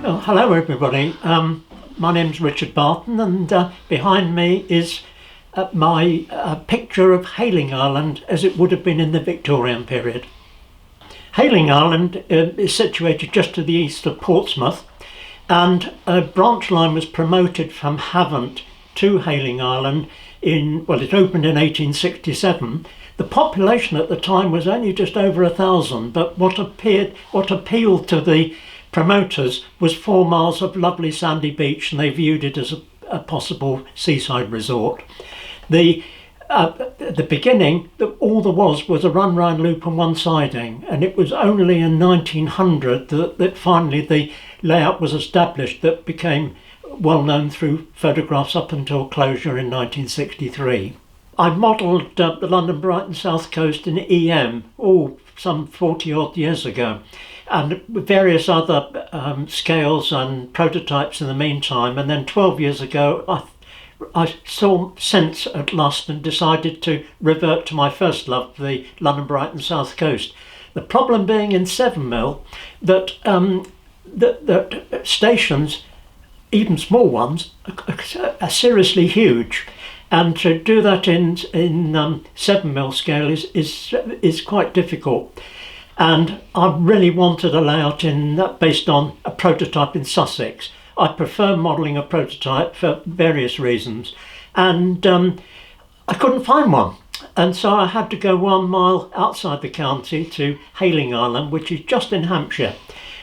Well, hello everybody. My name's Richard Barton, and behind me is my picture of Hayling Island as it would have been in the Victorian period. Hayling Island is situated just to the east of Portsmouth, and a branch line was promoted from Havant to Hayling Island it opened in 1867. The population at the time was only just over 1,000, but what appealed to the promoters was 4 miles of lovely sandy beach, and they viewed it as a possible seaside resort. At the beginning, all there was a run-round loop and one siding, and it was only in 1900 that finally the layout was established that became well known through photographs up until closure in 1963. I modelled the London Brighton South Coast in EM, some 40 odd years ago, and various other scales and prototypes in the meantime. And then 12 years ago I saw sense at last and decided to revert to my first love, the London Brighton South Coast. The problem being in 7mm that stations, even small ones, are seriously huge. And to do that in 7mm scale is quite difficult. And I really wanted a layout based on a prototype in Sussex. I prefer modelling a prototype for various reasons, and I couldn't find one. And so I had to go 1 mile outside the county to Hayling Island, which is just in Hampshire,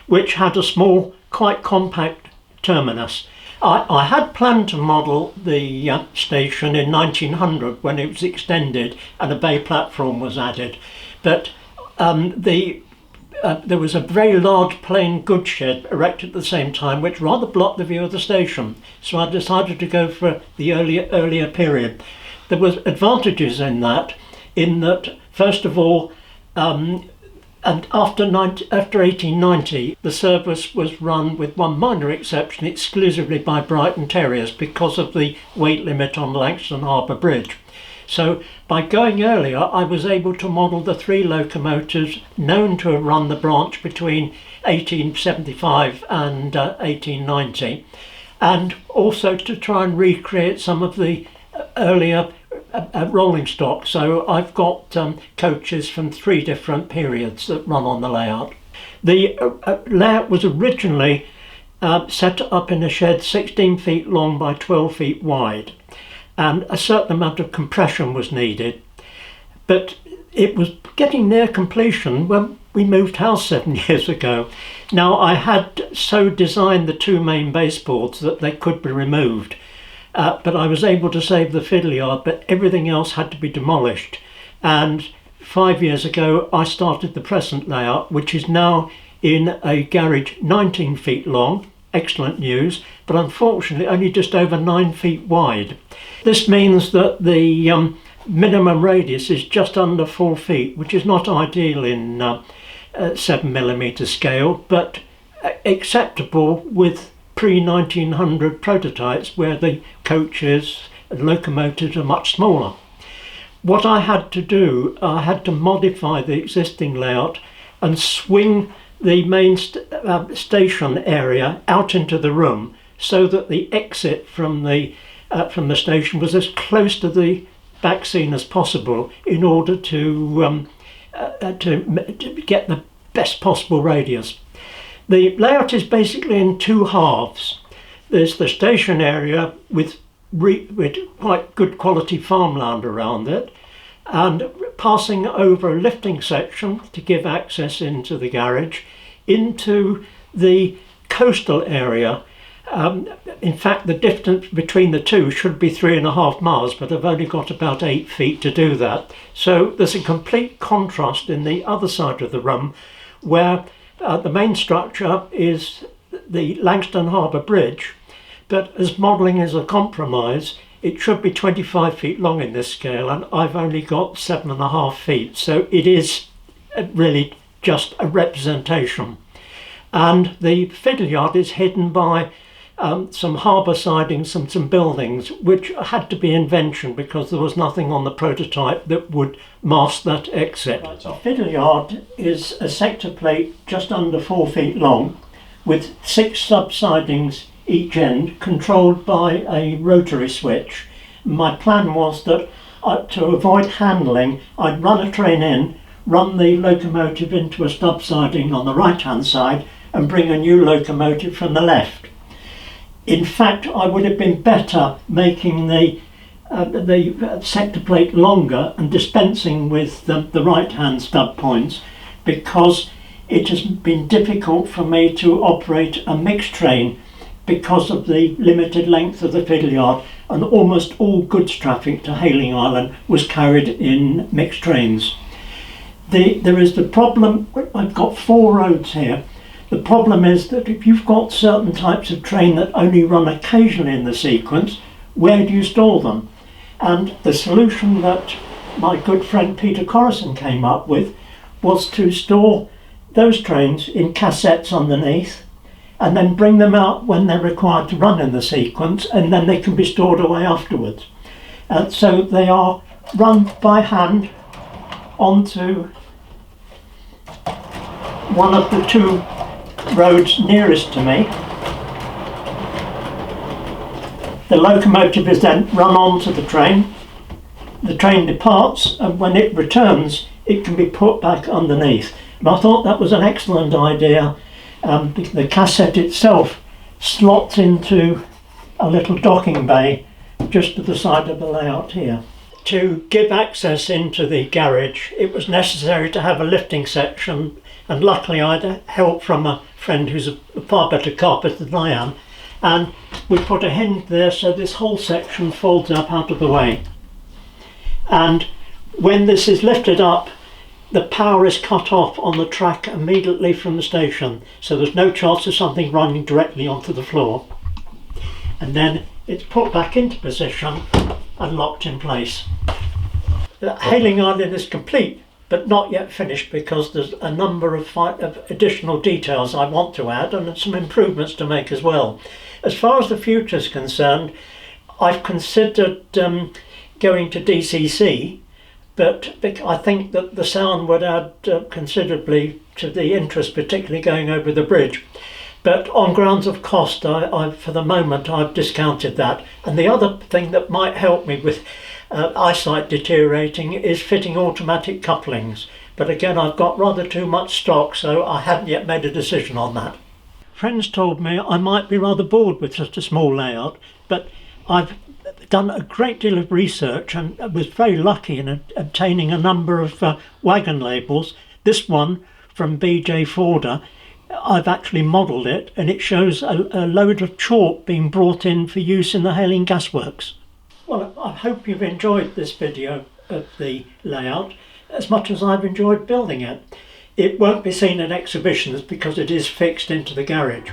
which had a small, quite compact terminus. I had planned to model the station in 1900 when it was extended and a bay platform was added, but there was a very large plain goods shed erected at the same time, which rather blocked the view of the station. So I decided to go for the earlier period. There was advantages in that first of all, and after 1890, the service was run, with one minor exception, exclusively by Brighton Terriers because of the weight limit on Langstone Harbour Bridge. So by going earlier, I was able to model the 3 locomotives known to have run the branch between 1875 and 1890, and also to try and recreate some of the earlier rolling stock. So I've got coaches from 3 different periods that run on the layout. The layout was originally set up in a shed 16 feet long by 12 feet wide, and a certain amount of compression was needed. But it was getting near completion when we moved house 7 years ago. Now, I had so designed the 2 main baseboards that they could be removed, but I was able to save the fiddle yard, but everything else had to be demolished. And 5 years ago I started the present layout, which is now in a garage 19 feet long, excellent news, but unfortunately only just over 9 feet wide. This means that the minimum radius is just under 4 feet, which is not ideal in 7mm scale, but acceptable with pre-1900 prototypes where the coaches and locomotives are much smaller. What I had to do, I had to modify the existing layout and swing the main station area out into the room so that the exit from the station was as close to the back scene as possible in order to get the best possible radius. The layout is basically in 2 halves. There's the station area with quite good quality farmland around it, and passing over a lifting section to give access into the garage, into the coastal area. In fact, the distance between the two should be 3.5 miles, but I've only got about 8 feet to do that. So there's a complete contrast in the other side of the room, where the main structure is the Langstone Harbour Bridge, but as modelling is a compromise, it should be 25 feet long in this scale, and I've only got 7.5 feet, so it is really just a representation. And the fiddle yard is hidden by some harbour sidings and some buildings, which had to be invention because there was nothing on the prototype that would mask that exit. The fiddle yard is a sector plate just under 4 feet long, with 6 subsidings each end, controlled by a rotary switch. My plan was that to avoid handling, I'd run a train in, run the locomotive into a subsiding on the right hand side and bring a new locomotive from the left. In fact, I would have been better making the sector plate longer and dispensing with the right hand stub points, because it has been difficult for me to operate a mixed train because of the limited length of the fiddle yard, and almost all goods traffic to Hayling Island was carried in mixed trains. There is the problem, I've got 4 roads here. The problem is that if you've got certain types of train that only run occasionally in the sequence, where do you store them? And the solution that my good friend Peter Corrison came up with was to store those trains in cassettes underneath and then bring them out when they're required to run in the sequence, and then they can be stored away afterwards. So they are run by hand onto one of the 2 roads nearest to me. The locomotive is then run onto the train departs, and when it returns it can be put back underneath. And I thought that was an excellent idea. The cassette itself slots into a little docking bay just to the side of the layout here. To give access into the garage, it was necessary to have a lifting section, and luckily I had help from a friend who's a far better carpenter than I am, and we put a hinge there so this whole section folds up out of the way. And when this is lifted up, the power is cut off on the track immediately from the station, so there's no chance of something running directly onto the floor. And then it's put back into position and locked in place. Hayling Island is complete, but not yet finished, because there's a number of additional details I want to add and some improvements to make as well. As far as the future is concerned, I've considered going to DCC, but I think that the sound would add considerably to the interest, particularly going over the bridge. But on grounds of cost, for the moment I've discounted that. And the other thing that might help me with eyesight deteriorating is fitting automatic couplings. But again, I've got rather too much stock, so I haven't yet made a decision on that. Friends told me I might be rather bored with such a small layout, but I've done a great deal of research and was very lucky in obtaining a number of wagon labels. This one from B.J. Forder, I've actually modelled it, and it shows a load of chalk being brought in for use in the Hayling gasworks. Well, I hope you've enjoyed this video of the layout as much as I've enjoyed building it. It won't be seen in exhibitions because it is fixed into the garage.